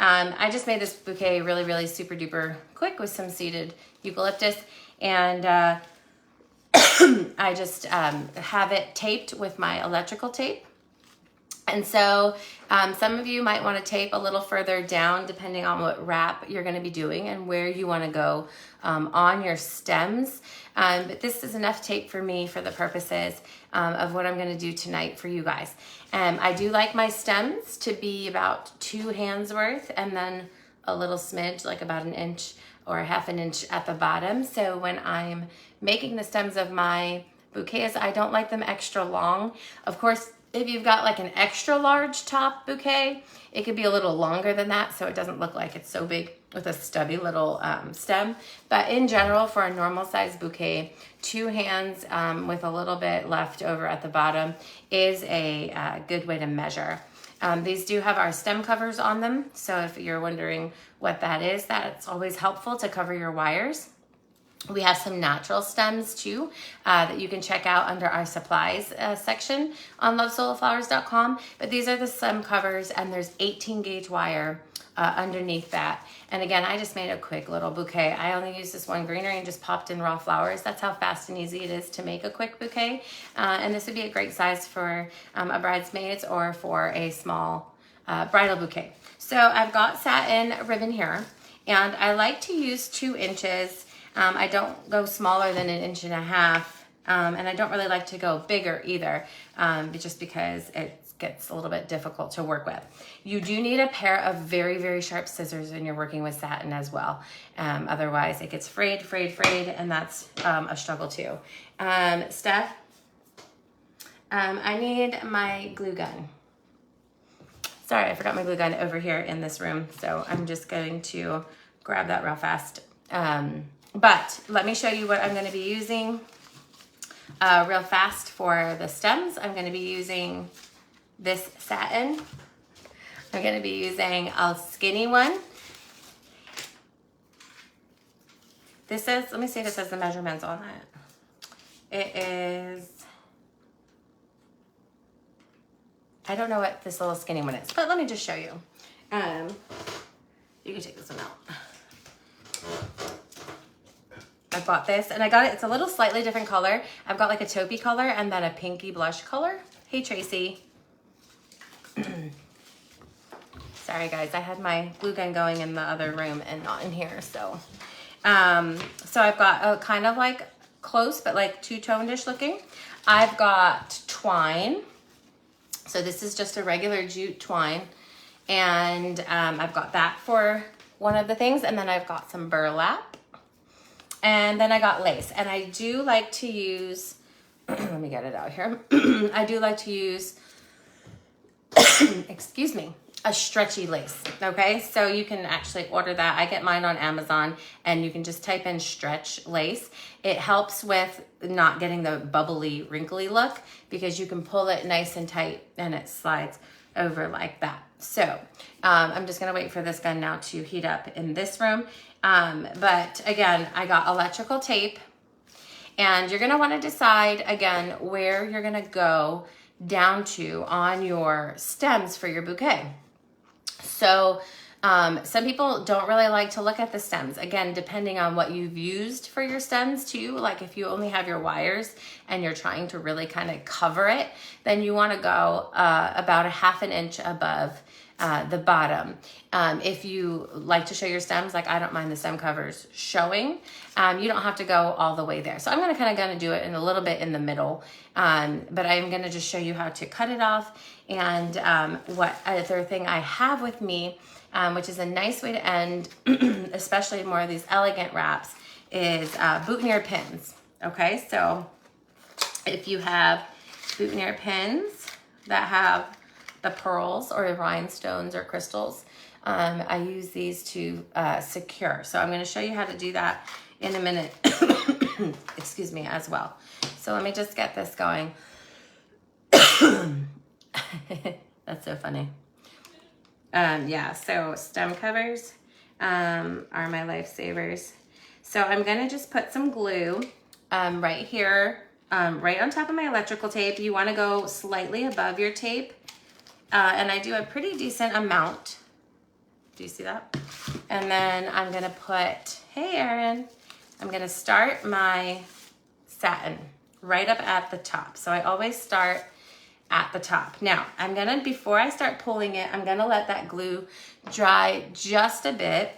I just made this bouquet really, really super duper quick with some seeded eucalyptus, and I just have it taped with my electrical tape. And so some of you might want to tape a little further down depending on what wrap you're going to be doing and where you want to go on your stems. But this is enough tape for me for the purposes of what I'm going to do tonight for you guys. I do like my stems to be about 2 hands worth and then a little smidge, like about 1 inch or 1/2 inch at the bottom. So when I'm making the stems of my bouquets, I don't like them extra long. Of course, if you've got like an extra large top bouquet, it could be a little longer than that so it doesn't look like it's so big with a stubby little stem. But in general, for a normal size bouquet, 2 hands with a little bit left over at the bottom is a good way to measure. These do have our stem covers on them, so if you're wondering what that is, that's always helpful to cover your wires. We have some natural stems too that you can check out under our supplies section on lovesoloflowers.com. But these are the stem covers, and there's 18 gauge wire underneath that. And again, I just made a quick little bouquet. I only used this one greenery and just popped in raw flowers. That's how fast and easy it is to make a quick bouquet. And this would be a great size for a bridesmaid's or for a small bridal bouquet. So I've got satin ribbon here, and I like to use 2 inches. I don't go smaller than 1.5 inches, and I don't really like to go bigger either, just because it gets a little bit difficult to work with. You do need a pair of very, very sharp scissors when you're working with satin as well. Otherwise, it gets frayed, and that's a struggle too. Steph, I need my glue gun. Sorry, I forgot my glue gun over here in this room, so I'm just going to grab that real fast. But let me show you what I'm going to be using real fast for the stems. I'm going to be using this satin. I'm going to be using a skinny one. This is, let me see if it says the measurements on it. It is, I don't know what this little skinny one is, but let me just show you. You can take this one out. I bought this and I got it, it's a little slightly different color. I've got like a taupey color and then a pinky blush color. Hey Tracy. Sorry guys, I had my glue gun going in the other room and not in here. So I've got a kind of like close but like two-toned-ish looking. I've got twine. So this is just a regular jute twine. And I've got that for one of the things. And then I've got some burlap. And then I got lace, and I do like to use, let me get it out here. I do like to use, excuse me, a stretchy lace, okay? So you can actually order that. I get mine on Amazon, and you can just type in stretch lace. It helps with not getting the bubbly, wrinkly look because you can pull it nice and tight, and it slides over like that. So I'm just gonna wait for this gun now to heat up in this room. But again, I got electrical tape, and you're gonna wanna decide again where you're gonna go down to on your stems for your bouquet. So some people don't really like to look at the stems. Again, depending on what you've used for your stems too, like if you only have your wires and you're trying to really kind of cover it, then you wanna go about 1/2 inch above the bottom. If you like to show your stems, like I don't mind the stem covers showing, you don't have to go all the way there. So I'm gonna do it in a little bit in the middle, but I'm gonna just show you how to cut it off. And what other thing I have with me, which is a nice way to end, especially more of these elegant wraps, is boutonniere pins. Okay, so if you have boutonniere pins that have the pearls or rhinestones or crystals, I use these to secure. So I'm going to show you how to do that in a minute, excuse me, as well. So let me just get this going. That's so funny. Yeah, so stem covers are my lifesavers. So I'm going to just put some glue right here, right on top of my electrical tape. You want to go slightly above your tape. And I do a pretty decent amount. Do you see that? And then I'm gonna put, hey Erin, I'm gonna start my satin right up at the top. So I always start at the top. Now, I'm gonna, before I start pulling it, I'm gonna let that glue dry just a bit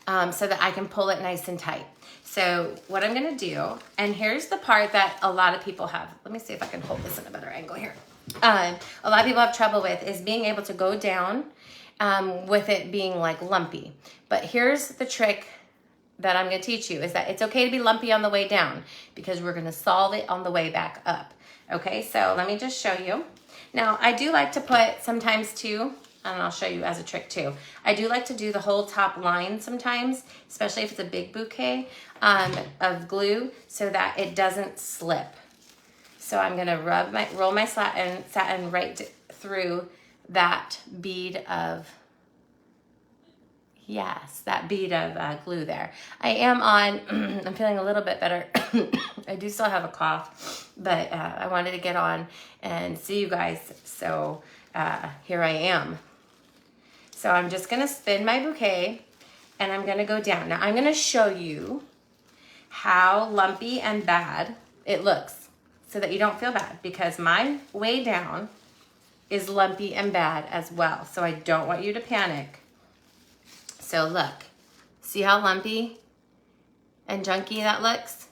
so that I can pull it nice and tight. So what I'm gonna do, and here's the part that a lot of people have. Let me see if I can hold this in a better angle here. A lot of people have trouble with is being able to go down with it being like lumpy. But here's the trick that I'm gonna teach you is that it's okay to be lumpy on the way down because we're gonna solve it on the way back up. Okay, so let me just show you. Now, I do like to put sometimes too, and I'll show you as a trick too. I do like to do the whole top line sometimes, especially if it's a big bouquet of glue so that it doesn't slip. So I'm gonna roll my satin right through that bead of, yes, that bead of glue there. I am on, I'm feeling a little bit better. I do still have a cough, but I wanted to get on and see you guys. So here I am. So I'm just gonna spin my bouquet and I'm gonna go down. Now I'm gonna show you how lumpy and bad it looks so that you don't feel bad because my way down is lumpy and bad as well. So I don't want you to panic. So look, see how lumpy and junky that looks?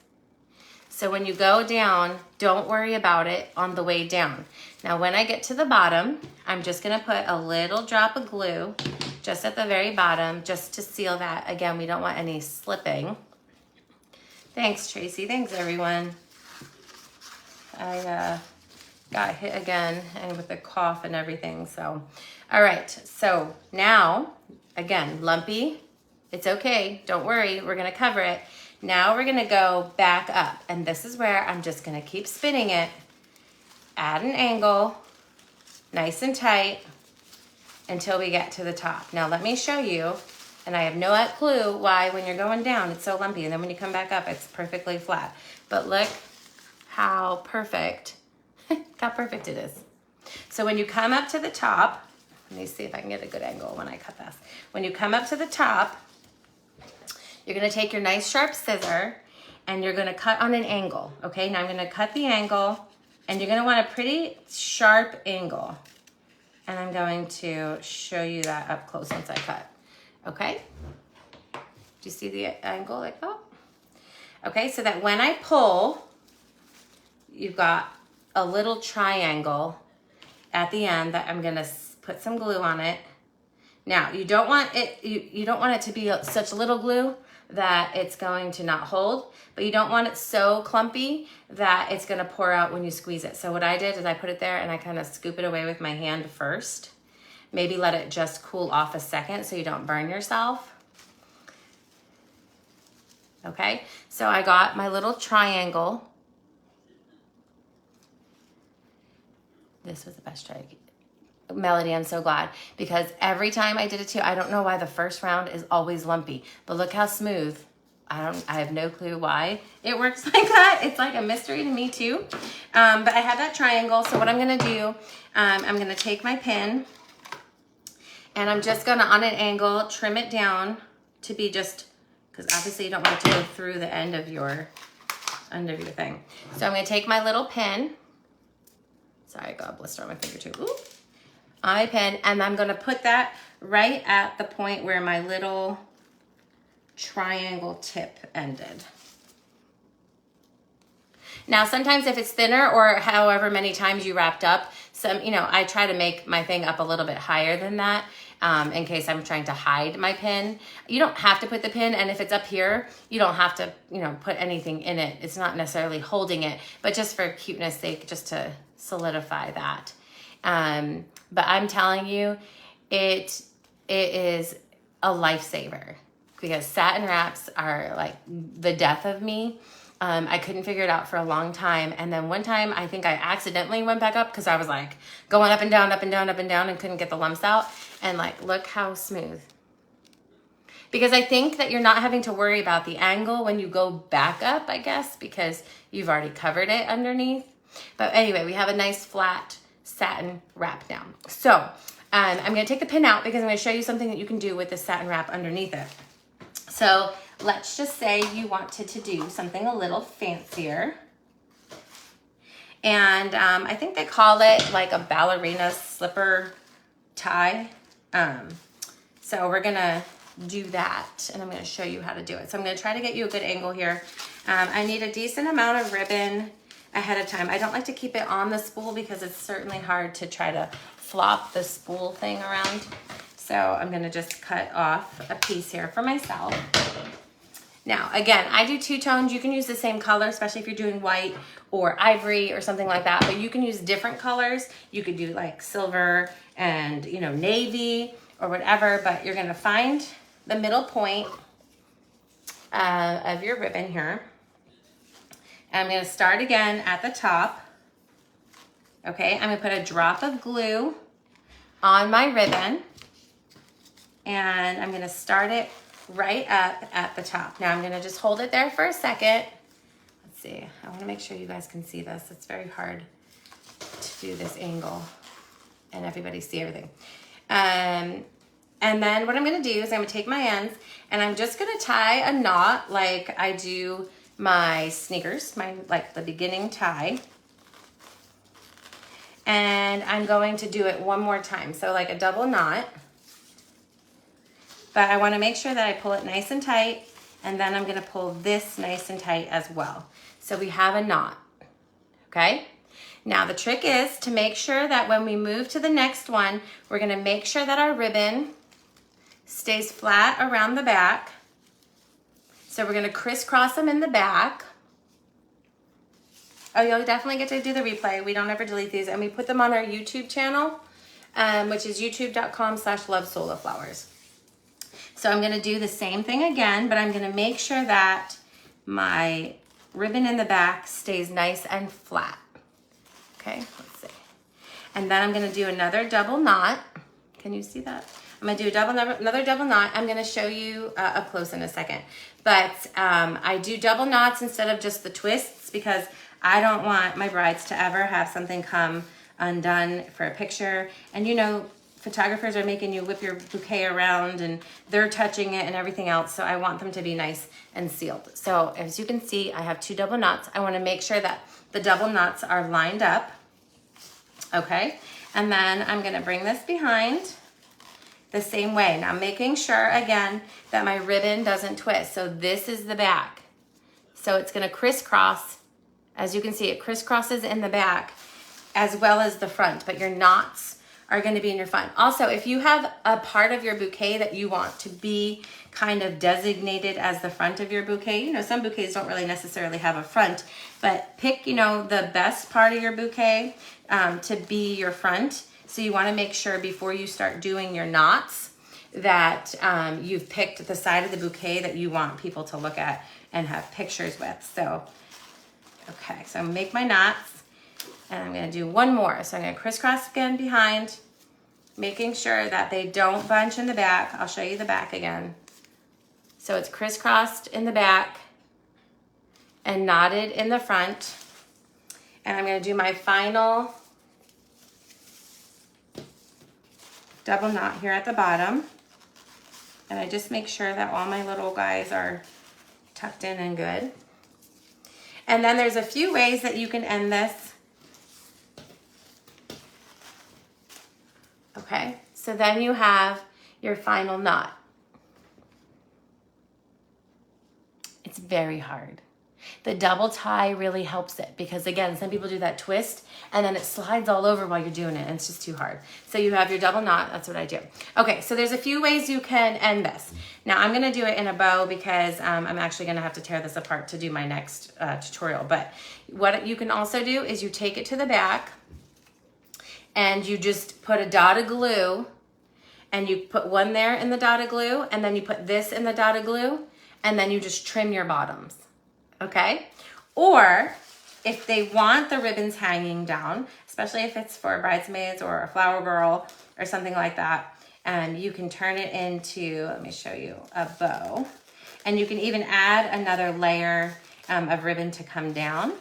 So when you go down, don't worry about it on the way down. Now when I get to the bottom, I'm just gonna put a little drop of glue just at the very bottom, just to seal that. Again, we don't want any slipping. Thanks, Tracy. Thanks, everyone. I got hit again and with the cough and everything. So, all right. So now, again, lumpy. It's okay. Don't worry. We're going to cover it. Now we're going to go back up. And this is where I'm just going to keep spinning it at an angle, nice and tight, until we get to the top. Now let me show you, and I have no clue why when you're going down it's so lumpy, and then when you come back up it's perfectly flat. But look how perfect, how perfect it is. So when you come up to the top, let me see if I can get a good angle when I cut this. When you come up to the top, you're gonna take your nice sharp scissor and you're gonna cut on an angle, okay? Now I'm gonna cut the angle, and you're gonna want a pretty sharp angle. And I'm going to show you that up close once I cut, okay? Do you see the angle like that? Okay, so that when I pull, you've got a little triangle at the end that I'm gonna put some glue on it. Now, you don't want it, you don't want it to be such little glue that it's going to not hold, but you don't want it so clumpy that it's gonna pour out when you squeeze it. So what I did is I put it there and I kind of scoop it away with my hand first. Maybe let it just cool off a second so you don't burn yourself. Okay, so I got my little triangle. This was the best try. Melody, I'm so glad, because every time I did it too, I don't know why the first round is always lumpy, but look how smooth. I have no clue why it works like that. It's like a mystery to me too. But I have that triangle. So what I'm gonna do, I'm gonna take my pin and I'm just gonna, on an angle, trim it down to be just, because obviously you don't want it to go through the end of your thing. So I'm gonna take my little pin. Sorry, I got a blister on my finger too. Ooh. On my pen, and I'm gonna put that right at the point where my little triangle tip ended. Now, sometimes if it's thinner or however many times you wrapped up, I try to make my thing up a little bit higher than that in case I'm trying to hide my pin. You don't have to put the pin, and if it's up here, you don't have to, put anything in it. It's not necessarily holding it, but just for cuteness sake, just to solidify that. But I'm telling you, it is a lifesaver because satin wraps are like the death of me. I couldn't figure it out for a long time. And then one time I think I accidentally went back up because I was like going up and down, up and down, up and down and couldn't get the lumps out. And like, look how smooth. Because I think that you're not having to worry about the angle when you go back up, I guess, because you've already covered it underneath. But anyway, we have a nice flat satin wrap now. So I'm gonna take the pin out because I'm gonna show you something that you can do with the satin wrap underneath it. So let's just say you wanted to do something a little fancier. And I think they call it like a ballerina slipper tie. So we're gonna do that, and I'm gonna show you how to do it. So I'm gonna try to get you a good angle here. I need a decent amount of ribbon ahead of time. I don't like to keep it on the spool because it's certainly hard to try to flop the spool thing around. So I'm gonna just cut off a piece here for myself. Now, again, I do two tones. You can use the same color, especially if you're doing white or ivory or something like that, but you can use different colors. You could do like silver and, you know, navy or whatever, but you're gonna find the middle point of your ribbon here. And I'm gonna start again at the top. Okay, I'm gonna put a drop of glue on my ribbon, and I'm gonna start it right up at the top. Now I'm gonna just hold it there for a second. Let's see, I wanna make sure you guys can see this. It's very hard to do this angle and everybody see everything. And then what I'm gonna do is I'm gonna take my ends and I'm just gonna tie a knot like I do my sneakers, like the beginning tie. And I'm going to do it one more time. So like a double knot. But I wanna make sure that I pull it nice and tight, and then I'm gonna pull this nice and tight as well. So we have a knot, okay? Now the trick is to make sure that when we move to the next one, we're gonna make sure that our ribbon stays flat around the back. So we're gonna crisscross them in the back. Oh, you'll definitely get to do the replay. We don't ever delete these, and we put them on our YouTube channel, which is youtube.com/lovesolaflowers. So I'm gonna do the same thing again, but I'm gonna make sure that my ribbon in the back stays nice and flat. Okay, let's see. And then I'm gonna do another double knot. Can you see that? I'm gonna do another double knot. I'm gonna show you up close in a second. But I do double knots instead of just the twists because I don't want my brides to ever have something come undone for a picture. And you know, photographers are making you whip your bouquet around and they're touching it and everything else. So I want them to be nice and sealed. So as you can see, I have two double knots. I wanna make sure that the double knots are lined up, okay? And then I'm gonna bring this behind the same way. Now making sure again that my ribbon doesn't twist. So this is the back. So it's gonna crisscross. As you can see, it crisscrosses in the back as well as the front, but your knots are gonna be in your front. Also, if you have a part of your bouquet that you want to be kind of designated as the front of your bouquet, you know, some bouquets don't really necessarily have a front, but pick, you know, the best part of your bouquet to be your front. So you wanna make sure before you start doing your knots that you've picked the side of the bouquet that you want people to look at and have pictures with. So, okay, so I'm gonna make my knots. And I'm gonna do one more. So I'm gonna crisscross again behind, making sure that they don't bunch in the back. I'll show you the back again. So it's crisscrossed in the back and knotted in the front. And I'm gonna do my final double knot here at the bottom. And I just make sure that all my little guys are tucked in and good. And then there's a few ways that you can end this. Okay, so then you have your final knot. It's very hard. The double tie really helps it because again, some people do that twist and then it slides all over while you're doing it and it's just too hard. So you have your double knot, that's what I do. Okay, so there's a few ways you can end this. Now I'm gonna do it in a bow because I'm actually gonna have to tear this apart to do my next tutorial. But what you can also do is you take it to the back and you just put a dot of glue and you put one there in the dot of glue and then you put this in the dot of glue and then you just trim your bottoms, okay? Or if they want the ribbons hanging down, especially if it's for bridesmaids or a flower girl or something like that, you can turn it into, let me show you, a bow. And you can even add another layer of ribbon to come down.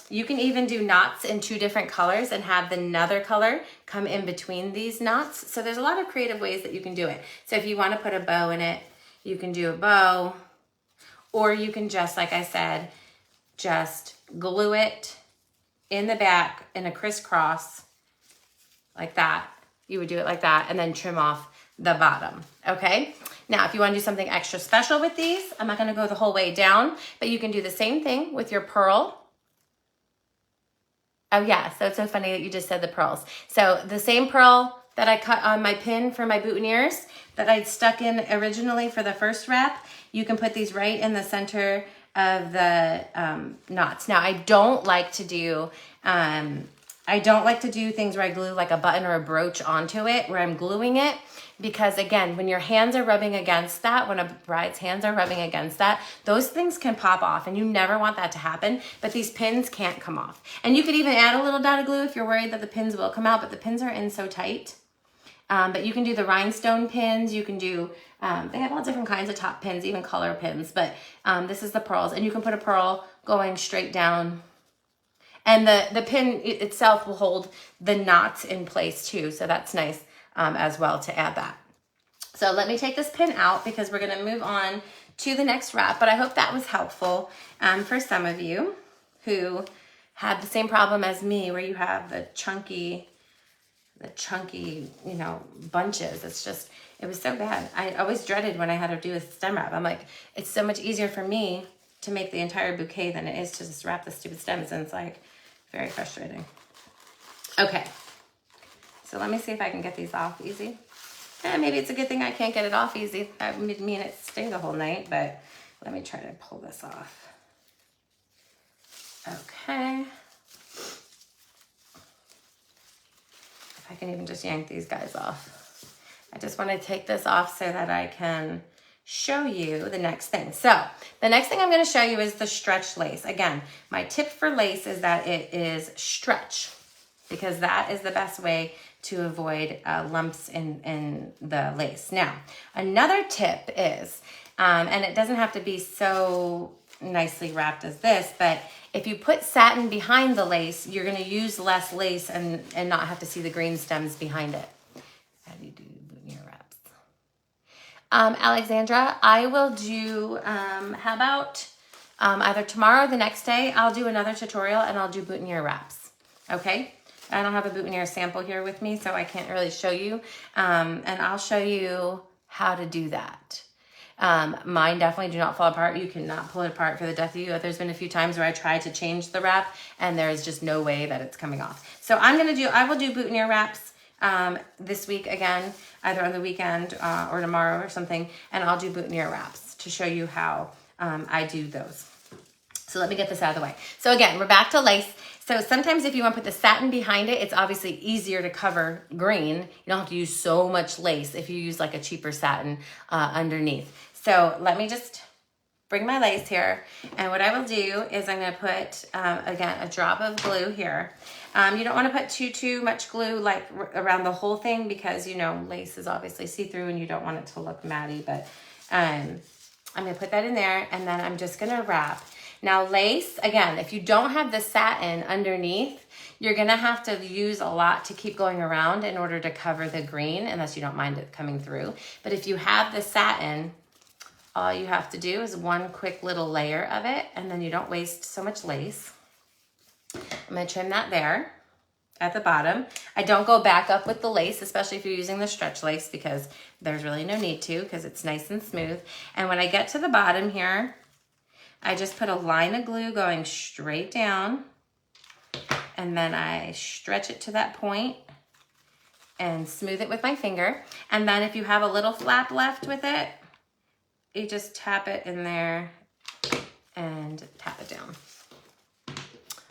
You can even do knots in two different colors and have another color come in between these knots. So there's a lot of creative ways that you can do it. So if you want to put a bow in it, you can do a bow, or you can just, like I said, just glue it in the back in a crisscross like that. You would do it like that and then trim off the bottom, okay? Now, if you want to do something extra special with these, I'm not going to go the whole way down, but you can do the same thing with your pearl. Oh yeah, so it's so funny that you just said the pearls. So the same pearl that I cut on my pin for my boutonnieres that I stuck in originally for the first wrap, you can put these right in the center of the knots. Now, I don't like to do things where I glue like a button or a brooch onto it, where I'm gluing it, because again, when your hands are rubbing against that, when a bride's hands are rubbing against that, those things can pop off, and you never want that to happen, but these pins can't come off. And you could even add a little dot of glue if you're worried that the pins will come out, but the pins are in so tight. But you can do the rhinestone pins, you can do, they have all different kinds of top pins, even color pins, but this is the pearls, and you can put a pearl going straight down. And the pin itself will hold the knots in place too, so that's nice as well to add that. So let me take this pin out because we're gonna move on to the next wrap, but I hope that was helpful for some of you who had the same problem as me, where you have the chunky, you know, bunches. It was so bad. I always dreaded when I had to do a stem wrap. I'm like, it's so much easier for me to make the entire bouquet than it is to just wrap the stupid stems, and it's like very frustrating. Okay, so let me see if I can get these off easy. Maybe it's a good thing I can't get it off easy. I mean, it stay the whole night, but let me try to pull this off. Okay. If I can even just yank these guys off. I just want to take this off so that I can show you the next thing. So the next thing I'm going to show you is the stretch lace. Again, my tip for lace is that it is stretch, because that is the best way to avoid lumps in the lace. Now, another tip is, and it doesn't have to be so nicely wrapped as this, but if you put satin behind the lace, you're going to use less lace and not have to see the green stems behind it. How do you do boutonniere wraps? Alexandra, I will do, how about either tomorrow or the next day, I'll do another tutorial and I'll do boutonniere wraps, okay? I don't have a boutonniere sample here with me, so I can't really show you, and I'll show you how to do that. Mine definitely do not fall apart. You cannot pull it apart for the death of you. There's been a few times where I tried to change the wrap and there is just no way that it's coming off. So I will do boutonniere wraps this week again, either on the weekend or tomorrow or something, and I'll do boutonniere wraps to show you how I do those. So let me get this out of the way. So again, we're back to lace. So sometimes if you want to put the satin behind it, it's obviously easier to cover green. You don't have to use so much lace if you use like a cheaper satin underneath. So let me just bring my lace here. And what I will do is I'm going to put, again, a drop of glue here. You don't want to put too much glue like around the whole thing, because, you know, lace is obviously see-through and you don't want it to look matty. But I'm going to put that in there, and then I'm just going to wrap. Now lace, again, if you don't have the satin underneath, you're gonna have to use a lot to keep going around in order to cover the green, unless you don't mind it coming through. But if you have the satin, all you have to do is one quick little layer of it, and then you don't waste so much lace. I'm gonna trim that there at the bottom. I don't go back up with the lace, especially if you're using the stretch lace, because there's really no need to, because it's nice and smooth. And when I get to the bottom here, I just put a line of glue going straight down, and then I stretch it to that point and smooth it with my finger. And then if you have a little flap left with it, you just tap it in there and tap it down.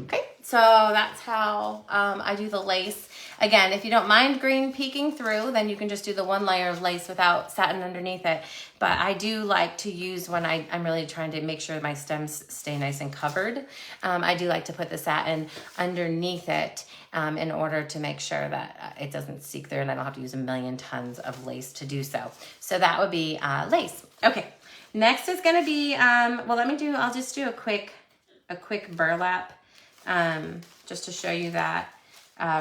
Okay, so that's how I do the lace. Again, if you don't mind green peeking through, then you can just do the one layer of lace without satin underneath it. But I do like to use, when I'm really trying to make sure my stems stay nice and covered, I do like to put the satin underneath it in order to make sure that it doesn't seek through and I don't have to use a million tons of lace to do so. So that would be lace. Okay, next is gonna be, I'll just do a quick burlap just to show you that.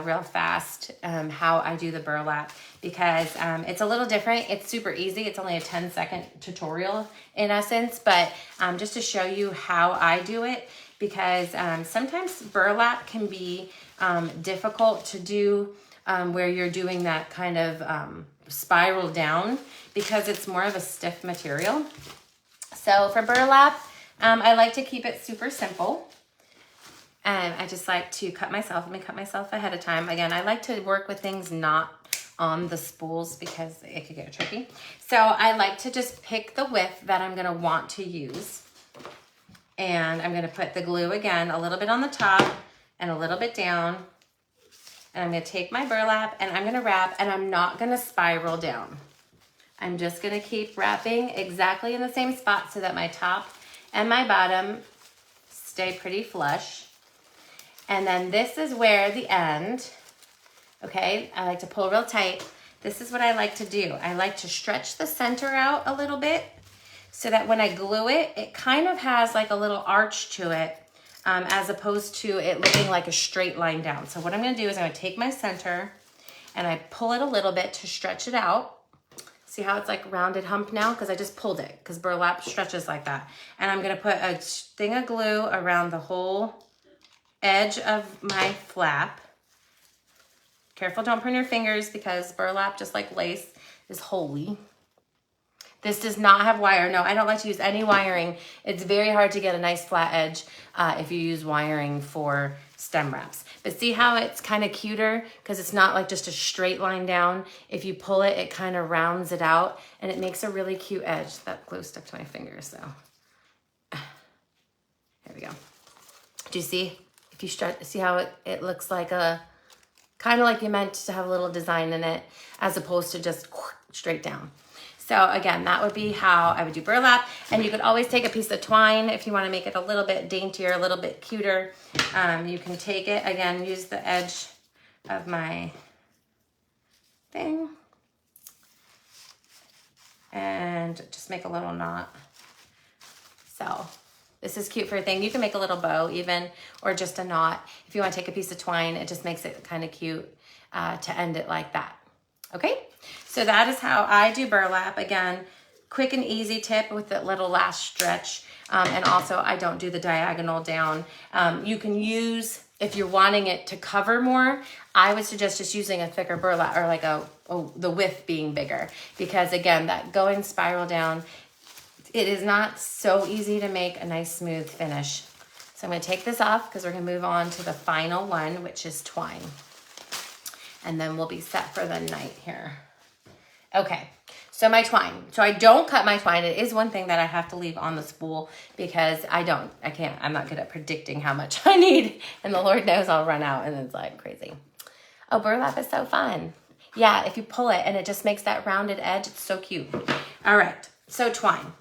real fast how I do the burlap, because it's a little different. It's super easy. It's only a 10-second tutorial in essence, but just to show you how I do it, because sometimes burlap can be difficult to do where you're doing that kind of spiral down, because it's more of a stiff material. So for burlap, I like to keep it super simple. And I just like to cut myself. Let me cut myself ahead of time. Again, I like to work with things not on the spools because it could get tricky. So I like to just pick the width that I'm gonna want to use. And I'm gonna put the glue again, a little bit on the top and a little bit down. And I'm gonna take my burlap and I'm gonna wrap, and I'm not gonna spiral down. I'm just gonna keep wrapping exactly in the same spot so that my top and my bottom stay pretty flush. And then this is where the end, okay, I like to pull real tight. This is what I like to do. I like to stretch the center out a little bit so that when I glue it, it kind of has like a little arch to it, as opposed to it looking like a straight line down. So what I'm gonna do is I'm gonna take my center and I pull it a little bit to stretch it out. See how it's like rounded hump now? Because I just pulled it, because burlap stretches like that. And I'm gonna put a thing of glue around the whole edge of my flap. Careful, don't burn your fingers, because burlap, just like lace, is holy. This does not have wire. No, I don't like to use any wiring. It's very hard to get a nice flat edge if you use wiring for stem wraps. But see how it's kind of cuter, because it's not like just a straight line down. If you pull it, it kind of rounds it out, and it makes a really cute edge. That glue stuck to my fingers, so. Here we go. Do you see? If you stretch, see how it looks like a, kind of like you meant to have a little design in it, as opposed to just straight down. So again, that would be how I would do burlap. And you could always take a piece of twine if you want to make it a little bit daintier, a little bit cuter. You can take it, again, use the edge of my thing and just make a little knot. So this is cute for a thing. You can make a little bow even, or just a knot. If you want to take a piece of twine, it just makes it kind of cute to end it like that. Okay, so that is how I do burlap. Again, quick and easy tip with the little last stretch. And also I don't do the diagonal down. You can use, if you're wanting it to cover more, I would suggest just using a thicker burlap, or like the width being bigger, because again, that going spiral down, it is not so easy to make a nice smooth finish. So I'm gonna take this off, because we're gonna move on to the final one, which is twine. And then we'll be set for the night here. Okay, so my twine. So I don't cut my twine. It is one thing that I have to leave on the spool, because I'm not good at predicting how much I need. And the Lord knows I'll run out, and it's like crazy. Oh, burlap is so fun. Yeah, if you pull it and it just makes that rounded edge, it's so cute. All right, so twine.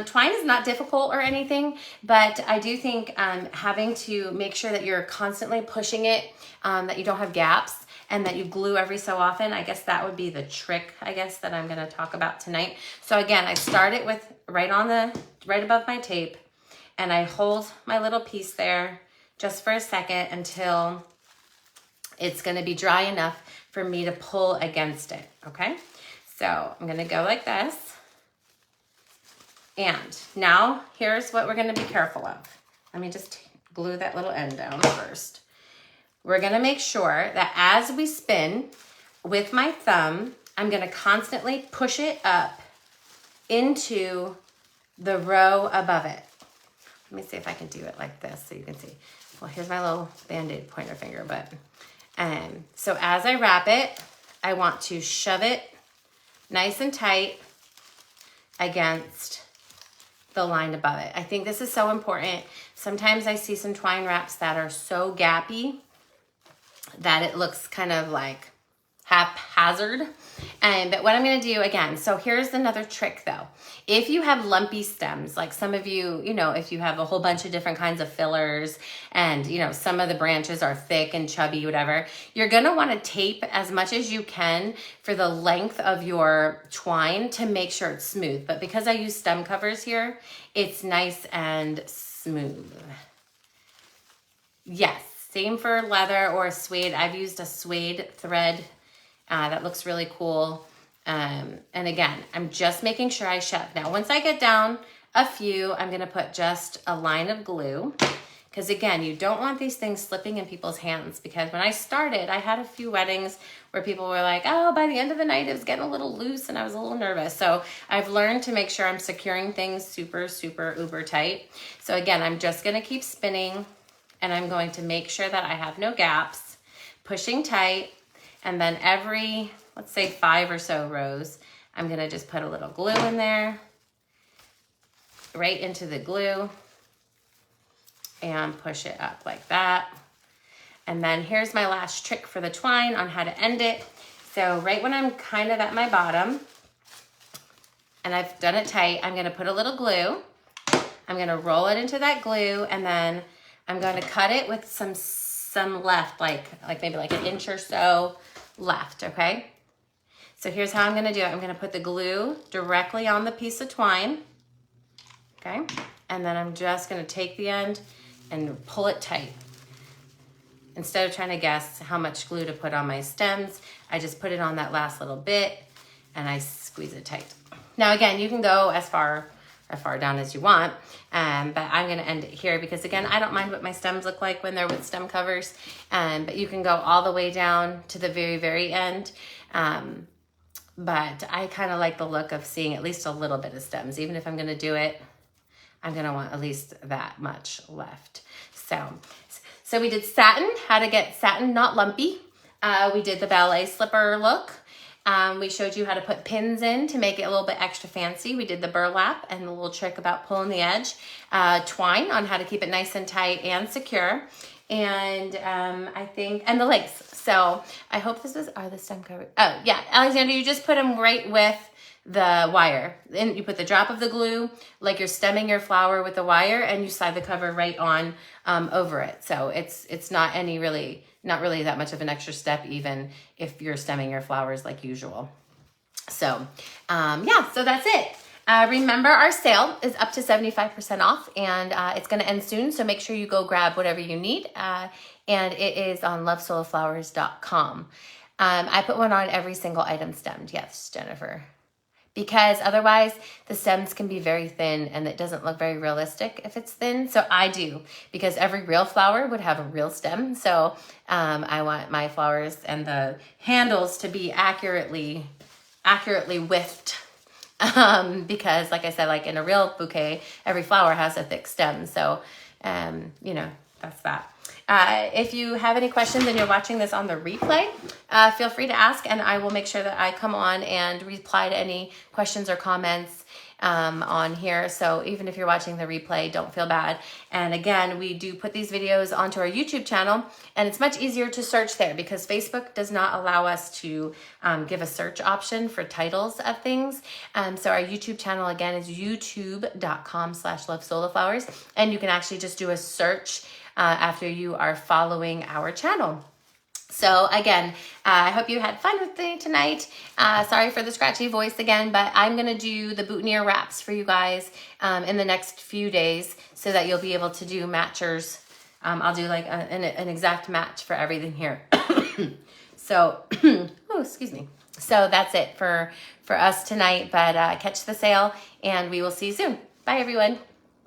Twine is not difficult or anything, but I do think having to make sure that you're constantly pushing it, that you don't have gaps, and that you glue every so often. I guess that would be the trick, I guess, that I'm gonna talk about tonight. So again, I start it with right above my tape, and I hold my little piece there just for a second until it's gonna be dry enough for me to pull against it, okay? So I'm gonna go like this. And now here's what we're gonna be careful of. Let me just glue that little end down first. We're gonna make sure that as we spin with my thumb, I'm gonna constantly push it up into the row above it. Let me see if I can do it like this so you can see. Well, here's my little Band-Aid pointer finger, but so as I wrap it, I want to shove it nice and tight against the line above it. I think this is so important. Sometimes I see some twine wraps that are so gappy that it looks kind of like haphazard. But what I'm gonna do again, so here's another trick though. If you have lumpy stems, like some of you, if you have a whole bunch of different kinds of fillers and, some of the branches are thick and chubby, whatever, you're gonna wanna tape as much as you can for the length of your twine to make sure it's smooth. But because I use stem covers here, it's nice and smooth. Yes. Same for leather or suede. I've used a suede thread that looks really cool. And again, I'm just making sure I shove. Now, once I get down a few, I'm gonna put just a line of glue. Because again, you don't want these things slipping in people's hands, because when I started, I had a few weddings where people were like, oh, by the end of the night, it was getting a little loose and I was a little nervous. So I've learned to make sure I'm securing things super, super uber tight. So again, I'm just gonna keep spinning, and I'm going to make sure that I have no gaps, pushing tight, and then every, let's say 5 or so rows, I'm gonna just put a little glue in there, right into the glue, and push it up like that. And then here's my last trick for the twine on how to end it. So right when I'm kind of at my bottom, and I've done it tight, I'm gonna put a little glue. I'm gonna roll it into that glue, and then I'm gonna cut it with some left, like maybe like an inch or so left, okay? So here's how I'm gonna do it. I'm gonna put the glue directly on the piece of twine, okay? And then I'm just gonna take the end and pull it tight. Instead of trying to guess how much glue to put on my stems, I just put it on that last little bit and I squeeze it tight. Now again, you can go as far down as you want, but I'm gonna end it here because again, I don't mind what my stems look like when they're with stem covers, but you can go all the way down to the very, very end. But I kind of like the look of seeing at least a little bit of stems. Even if I'm gonna do it, I'm gonna want at least that much left. So we did satin, how to get satin not lumpy. We did the ballet slipper look. We showed you how to put pins in to make it a little bit extra fancy. We did the burlap and the little trick about pulling the edge. Twine on how to keep it nice and tight and secure. And I think, and the lace. So I hope this was, are the stem covered? Oh yeah, Alexander, you just put them right with the wire. Then you put the drop of the glue, like you're stemming your flower with the wire, and you slide the cover right on over it. So it's not really that much of an extra step, even if you're stemming your flowers like usual. So yeah, so that's it. Remember, our sale is up to 75% off, and it's going to end soon. So make sure you go grab whatever you need. And it is on lovesoloflowers.com. I put one on every single item stemmed. Yes, Jennifer. Because otherwise the stems can be very thin and it doesn't look very realistic if it's thin. So I do, because every real flower would have a real stem. So I want my flowers and the handles to be accurately widthed. Because like I said, like in a real bouquet, every flower has a thick stem. So, you know, that's that. If you have any questions and you're watching this on the replay, feel free to ask, and I will make sure that I come on and reply to any questions or comments on here. So even if you're watching the replay, don't feel bad. And again, we do put these videos onto our YouTube channel, and it's much easier to search there because Facebook does not allow us to give a search option for titles of things. So our YouTube channel again is youtube.com/lovesoloflowers, and you can actually just do a search after you are following our channel. So again, I hope you had fun with me tonight. Sorry for the scratchy voice again, but I'm gonna do the boutonniere wraps for you guys in the next few days so that you'll be able to do matchers. I'll do like an exact match for everything here. So, oh, excuse me. So that's it for us tonight, but catch the sale and we will see you soon. Bye everyone.